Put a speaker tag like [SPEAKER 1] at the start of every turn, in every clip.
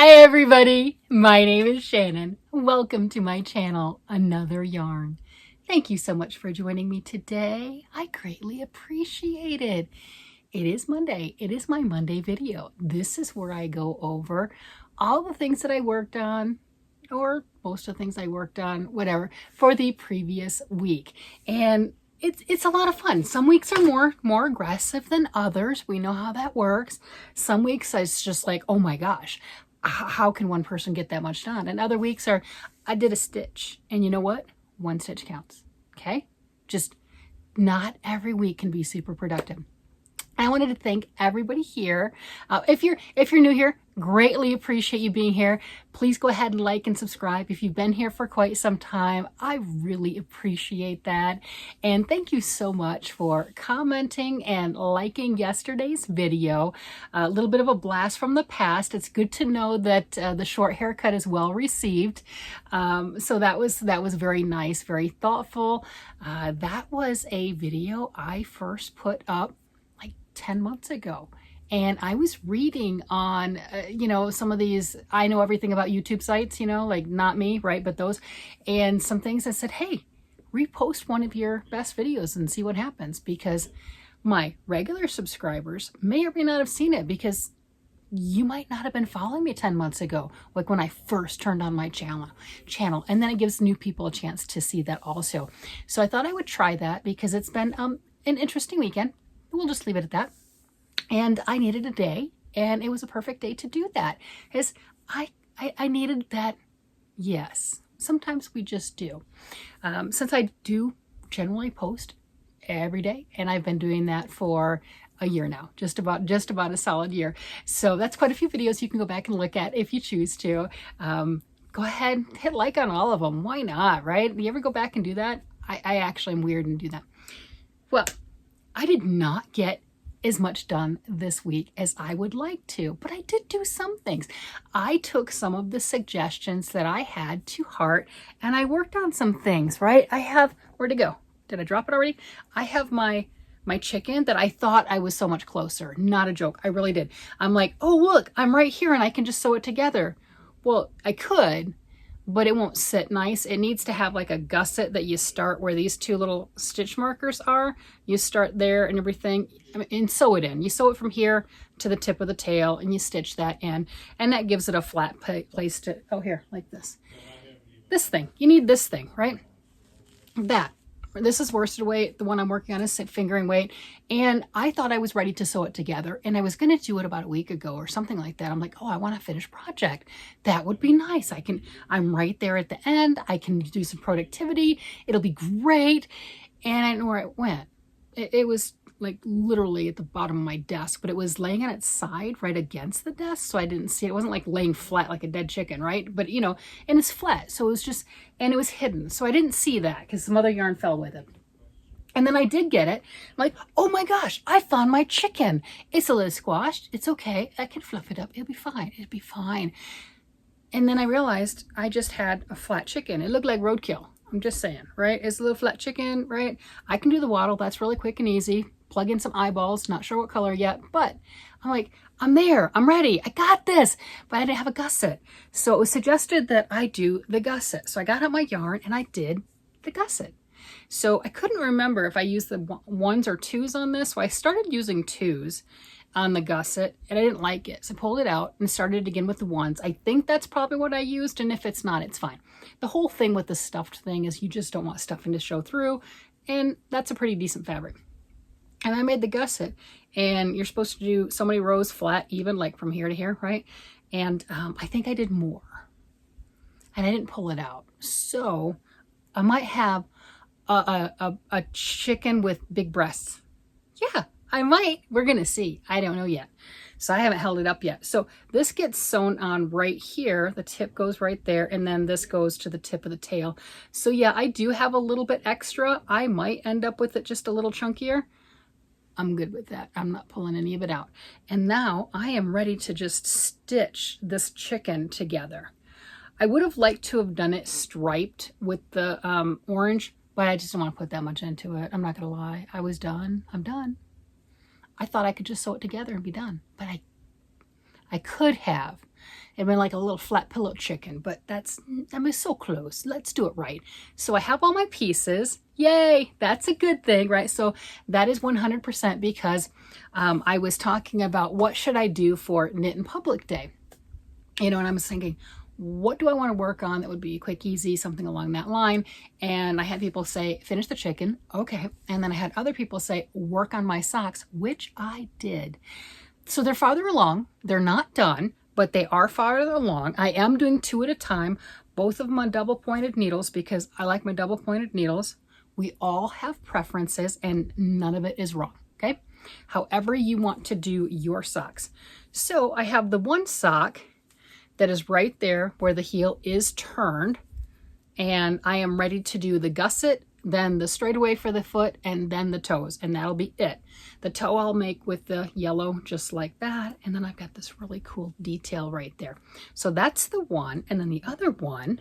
[SPEAKER 1] Hi everybody, my name is Shannon. Welcome to my channel, Another Yarn. Thank you so much for joining me today. I greatly appreciate it. It is Monday. It is my Monday video. This is where I go over all the things that I worked on, or most of the things I worked on, whatever, for the previous week. And it's a lot of fun. Some weeks are more aggressive than others. We know how that works. Some weeks it's just like, oh my gosh, how can one person get that much done? And other weeks are, I did a stitch, and you know what? One stitch counts, okay? Just not every week can be super productive. I wanted to thank everybody here. If you're new here, greatly appreciate you being here. Please go ahead and like and subscribe. If you've been here for quite some time, I really appreciate that. And thank you so much for commenting and liking yesterday's video. A little bit of a blast from the past. It's good to know that the short haircut is well received. So that was very nice, very thoughtful. That was a video I first put up 10 months ago. And I was reading on, some of these, I know everything about YouTube sites, like not me, right? But those, and some things that said, hey, repost one of your best videos and see what happens, because my regular subscribers may or may not have seen it, because you might not have been following me 10 months ago, like when I first turned on my channel. And then it gives new people a chance to see that also. So I thought I would try that, because it's been an interesting weekend. We'll just leave it at that. And I needed a day, and it was a perfect day to do that. Because I needed that, yes. Sometimes we just do. Since I do generally post every day, and I've been doing that for a year now, just about a solid year. So that's quite a few videos you can go back and look at if you choose to. Go ahead, hit like on all of them. Why not, right? Do you ever go back and do that? I actually am weird and do that. Well, I did not get as much done this week as I would like to, but I did do some things. I took some of the suggestions that I had to heart, and I worked on some things, right? I have, where'd it go? Did I drop it already? I have my chicken that I thought I was so much closer. Not a joke. I really did. I'm like, oh, look, I'm right here and I can just sew it together. Well, I could, but it won't sit nice. It needs to have like a gusset that you start where these two little stitch markers are. You start there and everything, and sew it in. You sew it from here to the tip of the tail, and you stitch that in, and that gives it a flat place to, oh, here, like this. This thing, you need this thing, right? That. This is worsted weight. The one I'm working on is fingering weight. And I thought I was ready to sew it together, and I was going to do it about a week ago or something like that. I'm like, oh, I want a finished project. That would be nice. I'm right there at the end. I can do some productivity. It'll be great. And I don't know where it went. It was like literally at the bottom of my desk, but it was laying on its side right against the desk, so I didn't see it. It wasn't like laying flat like a dead chicken, right? But and it's flat, so it was just, and it was hidden, so I didn't see that because some other yarn fell with it. And then I did get it. I'm like, oh my gosh, I found my chicken. It's a little squashed. It's okay. I can fluff it up. It'll be fine. It'll be fine. And then I realized I just had a flat chicken. It looked like roadkill. I'm just saying, right? It's a little flat chicken, right? I can do the waddle. That's really quick and easy. Plug in some eyeballs. Not sure what color yet, but I'm like, I'm there. I'm ready. I got this. But I didn't have a gusset. So it was suggested that I do the gusset. So I got out my yarn and I did the gusset. So I couldn't remember if I used the ones or twos on this. So I started using twos on the gusset, and I didn't like it. So I pulled it out and started again with the ones. I think that's probably what I used, and if it's not, it's fine. The whole thing with the stuffed thing is you just don't want stuffing to show through, and that's a pretty decent fabric. And I made the gusset, and you're supposed to do so many rows flat, even like from here to here, right? And I think I did more, and I didn't pull it out. So I might have a chicken with big breasts. Yeah, I might. We're gonna see. I don't know yet. So I haven't held it up yet. So this gets sewn on right here. The tip goes right there, and then this goes to the tip of the tail. So yeah, I do have a little bit extra. I might end up with it just a little chunkier. I'm good with that. I'm not pulling any of it out. And now I am ready to just stitch this chicken together. I would have liked to have done it striped with the orange, but I just don't want to put that much into it. I'm not gonna lie. I was done. I'm done. I thought I could just sew it together and be done, but I I could have. It'd been like a little flat pillow chicken, but I was so close. Let's do it right. So I have all my pieces. Yay, that's a good thing, right? So that is 100% because I was talking about what should I do for Knit in Public Day. You know, and I was thinking, what do I want to work on that would be quick, easy, something along that line? And I had people say, finish the chicken. Okay. And then I had other people say, work on my socks, which I did. So they're farther along. They're not done, but they are farther along. I am doing 2 at a time, both of my double pointed needles because I like my double pointed needles. We all have preferences and none of it is wrong. Okay. However you want to do your socks. So I have the one sock that is right there where the heel is turned, and I am ready to do the gusset, then the straightaway for the foot, and then the toes, and that'll be it. The toe I'll make with the yellow just like that, and then I've got this really cool detail right there. So that's the one, and then the other one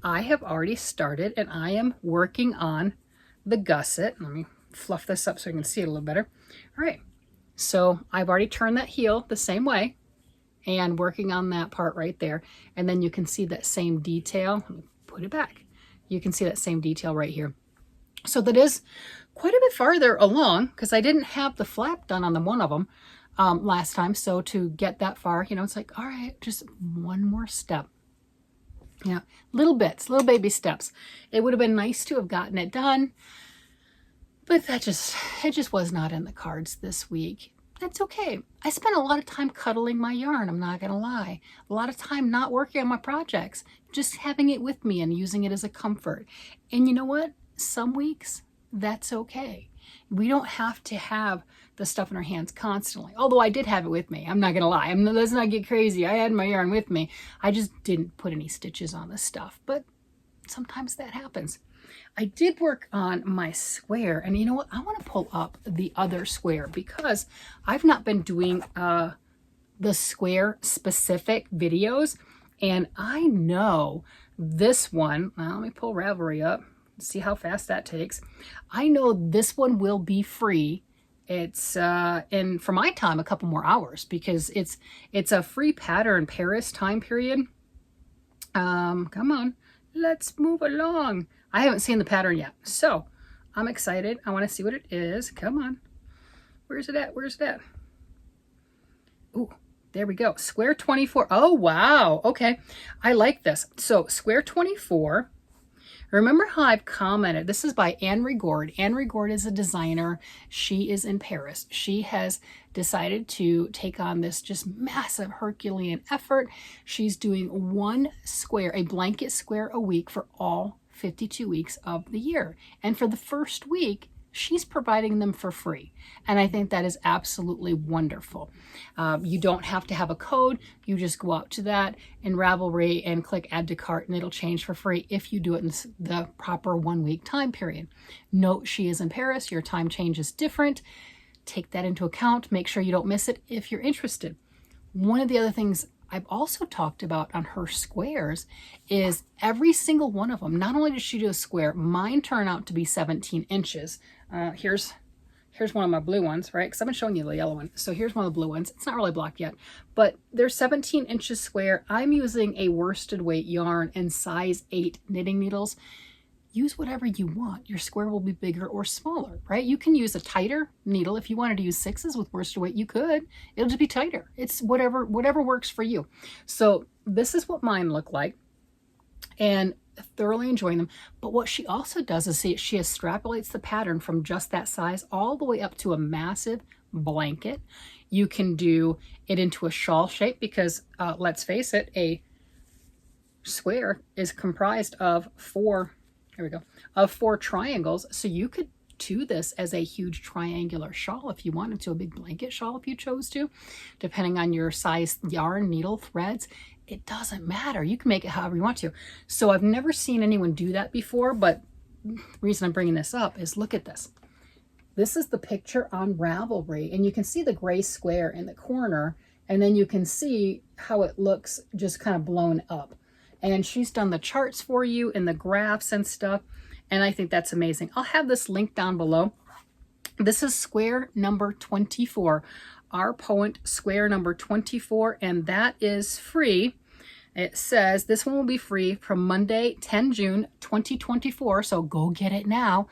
[SPEAKER 1] I have already started, and I am working on the gusset. Let me fluff this up so you can see it a little better. All right, so I've already turned that heel the same way and working on that part right there. And then you can see that same detail. Let me put it back. You can see that same detail right here. So that is quite a bit farther along because I didn't have the flap done on the one of them last time. So to get that far, you know, it's like, all right, just one more step. Yeah, little bits, little baby steps. It would have been nice to have gotten it done, but it just was not in the cards this week. That's okay. I spent a lot of time cuddling my yarn, I'm not gonna lie. A lot of time not working on my projects, just having it with me and using it as a comfort. And you know what? Some weeks, that's okay. We don't have to have the stuff in our hands constantly. Although I did have it with me, I'm not gonna lie. Let's not get crazy. I had my yarn with me. I just didn't put any stitches on the stuff, but sometimes that happens. I did work on my square, and you know what? I want to pull up the other square because I've not been doing the square specific videos, and I know this one, well, let me pull Ravelry up, see how fast that takes. I know this one will be free. It's in, for my time, a couple more hours because it's a free pattern Paris time period. Come on, let's move along. I haven't seen the pattern yet, so I'm excited. I want to see what it is. Come on. Where's it at? Where's it at? Ooh, there we go. Square 24. Oh, wow. Okay. I like this. So square 24. Remember how I've commented, this is by Anne Regourd. Anne Regourd is a designer. She is in Paris. She has decided to take on this just massive Herculean effort. She's doing one square, a blanket square a week for all 52 weeks of the year. And for the first week, she's providing them for free. And I think that is absolutely wonderful. You don't have to have a code. You just go out to that in Ravelry and click add to cart and it'll change for free if you do it in the proper 1 week time period. Note she is in Paris. Your time change is different. Take that into account. Make sure you don't miss it if you're interested. One of the other things I've also talked about on her squares is every single one of them. Not only does she do a square, mine turn out to be 17 inches. Here's one of my blue ones, right? Because I've been showing you the yellow one. So here's one of the blue ones. It's not really blocked yet, but they're 17 inches square. I'm using a worsted weight yarn and size 8 knitting needles. Use whatever you want. Your square will be bigger or smaller, right? You can use a tighter needle. If you wanted to use 6s with worsted weight, you could. It'll just be tighter. It's whatever works for you. So this is what mine look like. And thoroughly enjoying them. But what she also does is she extrapolates the pattern from just that size all the way up to a massive blanket. You can do it into a shawl shape because let's face it, a square is comprised of 4 triangles. So you could do this as a huge triangular shawl if you wanted to, a big blanket shawl if you chose to, depending on your size yarn, needle, threads. It doesn't matter. You can make it however you want to. So I've never seen anyone do that before, but the reason I'm bringing this up is look at this. This is the picture on Ravelry, and you can see the gray square in the corner, and then you can see how it looks just kind of blown up. And she's done the charts for you and the graphs and stuff, and I think that's amazing. I'll have this link down below. This is square number 24 our Poent square number 24, and that is free. It says this one will be free from Monday, 10 June 2024, so go get it now,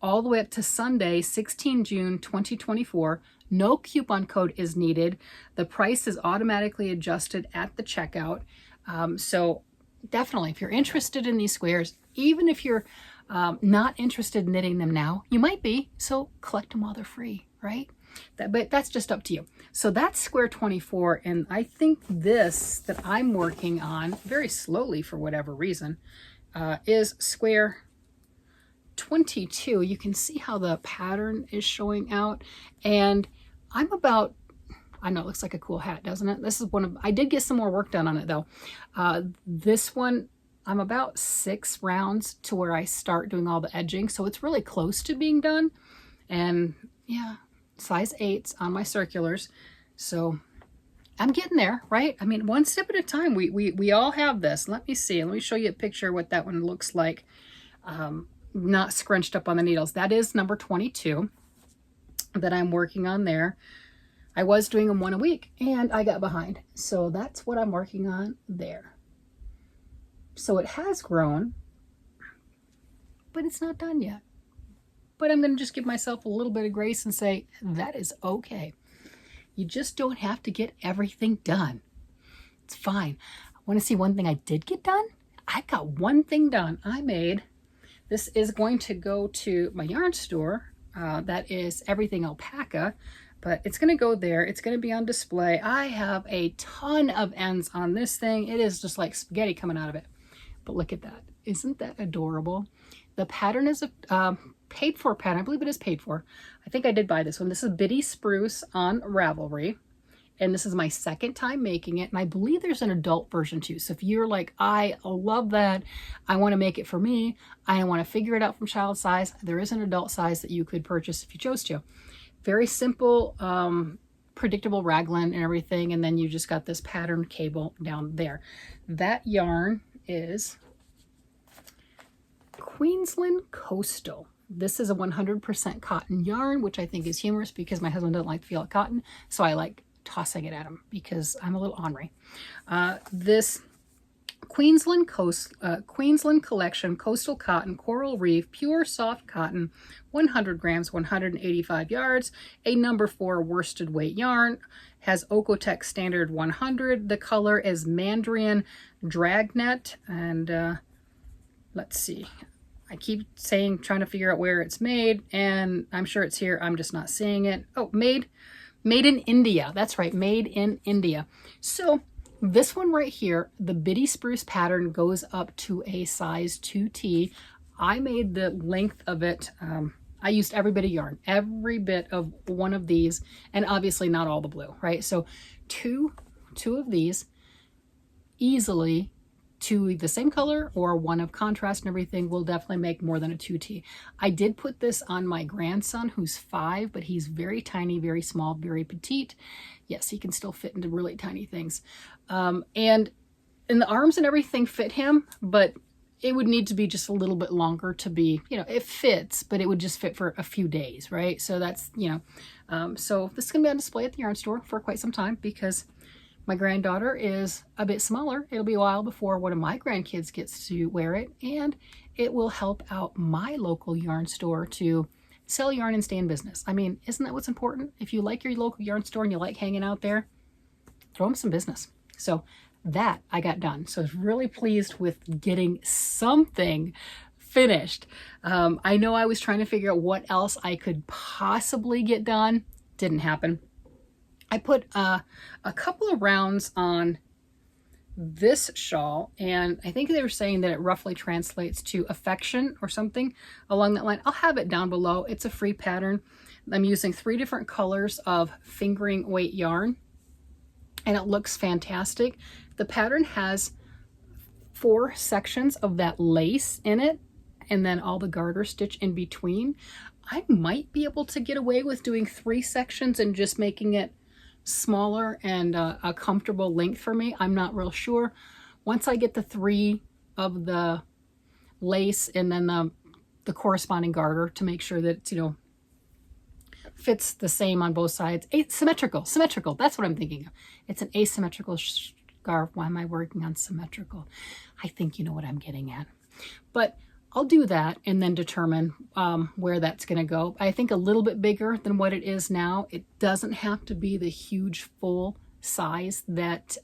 [SPEAKER 1] all the way up to Sunday, 16 June 2024. No coupon code is needed. The price is automatically adjusted at the checkout. So definitely, if you're interested in these squares, even if you're not interested in knitting them now, you might be, so collect them while they're free, right? But that's just up to you. So that's square 24, and I think this that I'm working on very slowly for whatever reason is square 22. You can see how the pattern is showing out, and I'm about, I know it looks like a cool hat, doesn't it? This is one of, I did get some more work done on it though. This one, I'm about 6 rounds to where I start doing all the edging, so it's really close to being done. And yeah, size 8s on my circulars, so I'm getting there, right? I mean, one step at a time. We all have this. Let me see. Let me show you a picture of what that one looks like. Not scrunched up on the needles. That is number 22 that I'm working on there. I was doing them one a week and I got behind, so that's what I'm working on there. So it has grown, but it's not done yet. But I'm going to just give myself a little bit of grace and say, that is okay. You just don't have to get everything done. It's fine. I want to see one thing I did get done. I got one thing done. I made, this is going to go to my yarn store. That is Everything Alpaca, but it's going to go there. It's going to be on display. I have a ton of ends on this thing. It is just like spaghetti coming out of it. But look at that. Isn't that adorable? The pattern is a paid for pattern. I believe it is paid for. I think I did buy this one. This is Bitty Spruce on Ravelry. And this is my second time making it. And I believe there's an adult version too. So if you're like, I love that, I want to make it for me, I want to figure it out from child size, there is an adult size that you could purchase if you chose to. Very simple, predictable raglan and everything. And then you just got this pattern cable down there. That yarn is Queensland Coastal. This is a 100% cotton yarn, which I think is humorous because my husband doesn't like to feel like cotton. So I like tossing it at him because I'm a little ornery. This Queensland Collection Coastal Cotton Coral Reef Pure Soft Cotton, 100 grams, 185 yards, a number 4 worsted weight yarn, has Okotex Standard 100. The color is Mandarin Dragnet, and let's see. I keep saying, trying to figure out where it's made, and I'm sure it's here. I'm just not seeing it. Oh, made in India. That's right, made in India. So this one right here, the Bitty Spruce pattern goes up to a size 2T. I made the length of it. I used every bit of yarn, every bit of one of these, and obviously not all the blue, right? So two of these easily, to the same color or one of contrast and everything, will definitely make more than a 2T. I did put this on my grandson who's 5, but he's very tiny, very small, very petite. Yes, he can still fit into really tiny things. And the arms and everything fit him, but it would need to be just a little bit longer to be, you know, it fits, but it would just fit for a few days, right? So that's, you know, so this is gonna be on display at the yarn store for quite some time because my granddaughter is a bit smaller. It'll be a while before one of my grandkids gets to wear it, and it will help out my local yarn store to sell yarn and stay in business. I mean, isn't that what's important? If you like your local yarn store and you like hanging out there, throw them some business. So that I got done. So I was really pleased with getting something finished. I know I was trying to figure out what else I could possibly get done. Didn't happen. I put a couple of rounds on this shawl, and I think they were saying that it roughly translates to affection or something along that line. I'll have it down below. It's a free pattern. I'm using 3 different colors of fingering weight yarn, and it looks fantastic. The pattern has 4 sections of that lace in it, and then all the garter stitch in between. I might be able to get away with doing 3 sections and just making it smaller and a comfortable length for me. I'm not real sure. Once I get the 3 of the lace and then the corresponding garter to make sure that it's, you know, fits the same on both sides. Symmetrical, that's what I'm thinking of. It's an asymmetrical scarf. Why am I working on symmetrical? I think you know what I'm getting at. But I'll do that and then determine where that's going to go. I think a little bit bigger than what it is now. It doesn't have to be the huge full size that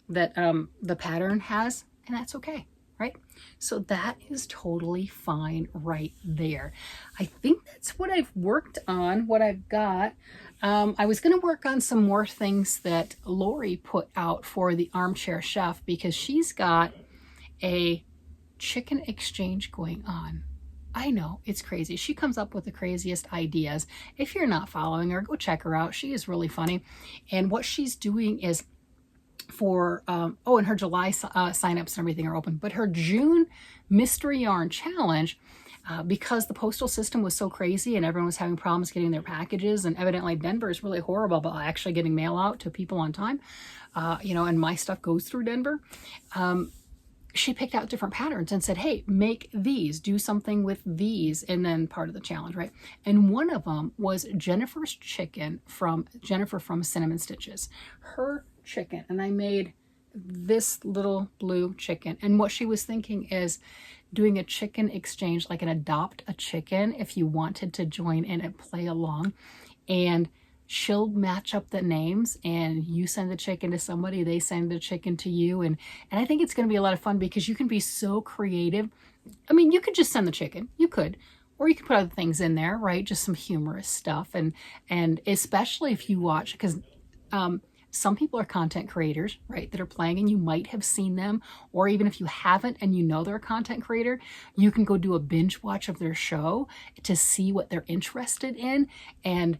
[SPEAKER 1] the pattern has, and that's okay, right? So that is totally fine right there. I think that's what I've worked on, what I've got. I was going to work on some more things that Lori put out for the Armchair Chef, because she's got a chicken exchange going on. I know, it's crazy. She comes up with the craziest ideas. If you're not following her, go check her out. She is really funny. And what she's doing is for, and her July signups and everything are open, but her June Mystery Yarn Challenge, because the postal system was so crazy and everyone was having problems getting their packages, and evidently Denver is really horrible about actually getting mail out to people on time, and my stuff goes through Denver. She picked out different patterns and said, hey, make these, do something with these, and then part of the challenge, right? And one of them was Jennifer's chicken from Jennifer from Cinnamon Stitches. Her chicken, and I made this little blue chicken. And what she was thinking is doing a chicken exchange, like an adopt a chicken, if you wanted to join in and play along. And she'll match up the names, and you send the chicken to somebody, they send the chicken to you. And I think it's going to be a lot of fun, because you can be so creative. I mean, you could just send the chicken, you could, or you could put other things in there, right? Just some humorous stuff. And especially if you watch, because some people are content creators, right, that are playing, and you might have seen them, or even if you haven't and you know they're a content creator, you can go do a binge watch of their show to see what they're interested in and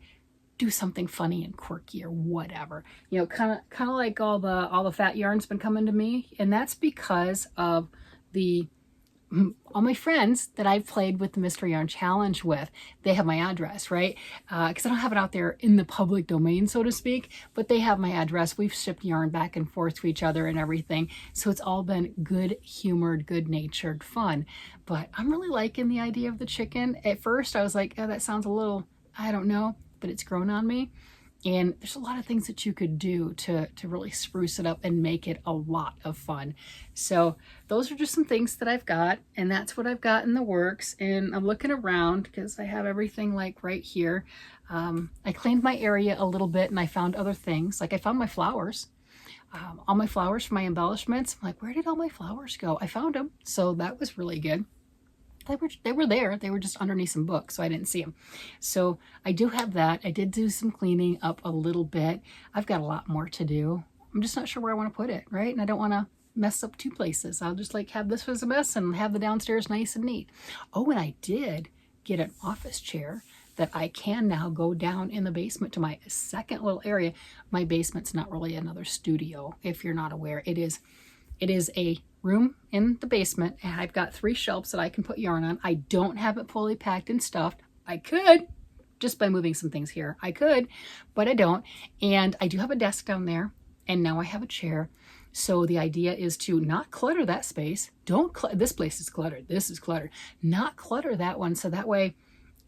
[SPEAKER 1] do something funny and quirky or whatever. Kind of like all the fat yarn's been coming to me, and that's because of all my friends that I've played with the Mystery Yarn Challenge with. They have my address, right? Because I don't have it out there in the public domain, so to speak, but they have my address. We've shipped yarn back and forth to each other and everything. So it's all been good humored, good natured fun. But I'm really liking the idea of the chicken. At first I was like, oh, that sounds a little, I don't know, but it's grown on me. And there's a lot of things that you could do to really spruce it up and make it a lot of fun. So those are just some things that I've got, and that's what I've got in the works. And I'm looking around because I have everything like right here. I cleaned my area a little bit, and I found other things. Like I found my flowers. All my flowers for my embellishments. I'm like, where did all my flowers go? I found them. So that was really good. They were there. They were just underneath some books, so I didn't see them. So I do have that. I did do some cleaning up a little bit. I've got a lot more to do. I'm just not sure where I want to put it, right? And I don't want to mess up two places. I'll just like have this as a mess and have the downstairs nice and neat. Oh, and I did get an office chair that I can now go down in the basement to my second little area. My basement's not really another studio, if you're not aware. It is a room in the basement, and I've got 3 shelves that I can put yarn on. I don't have it fully packed and stuffed. I could, just by moving some things here. I could, but I don't. And I do have a desk down there, and now I have a chair. So the idea is to not clutter that space. This place is cluttered. This is cluttered. Not clutter that one, so that way,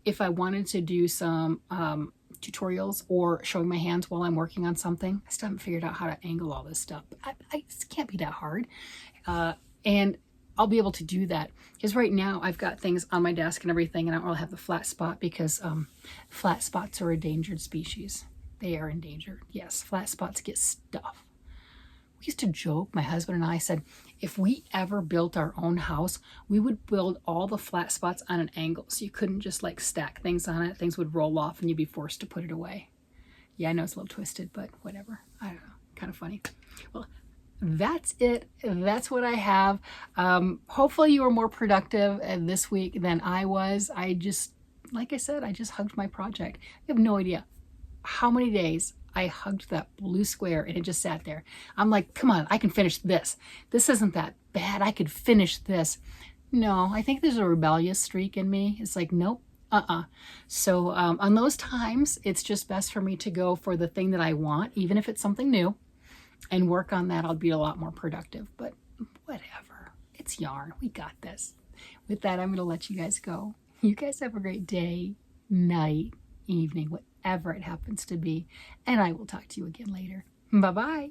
[SPEAKER 1] if I wanted to do some tutorials or showing my hands while I'm working on something, I still haven't figured out how to angle all this stuff. It can't be that hard. And I'll be able to do that, because right now I've got things on my desk and everything, and I don't really have the flat spot, because flat spots are a endangered species. They are endangered. Yes, flat spots get stuff. We used to joke, my husband and I said, if we ever built our own house, we would build all the flat spots on an angle, so you couldn't just like stack things on it. Things would roll off and you'd be forced to put it away. Yeah, I know it's a little twisted, but whatever. I don't know, kind of funny. Well, that's it. That's what I have. Hopefully you were more productive this week than I was. Like I said, I just hugged my project. You have no idea how many days I hugged that blue square and it just sat there. I'm like, come on, I can finish this. This isn't that bad. I could finish this. No, I think there's a rebellious streak in me. It's like, nope. So on those times, it's just best for me to go for the thing that I want, even if it's something new, and work on that. I'll be a lot more productive, but whatever. It's yarn. We got this. With that, I'm going to let you guys go. You guys have a great day, night, evening, whatever it happens to be. And I will talk to you again later. Bye-bye.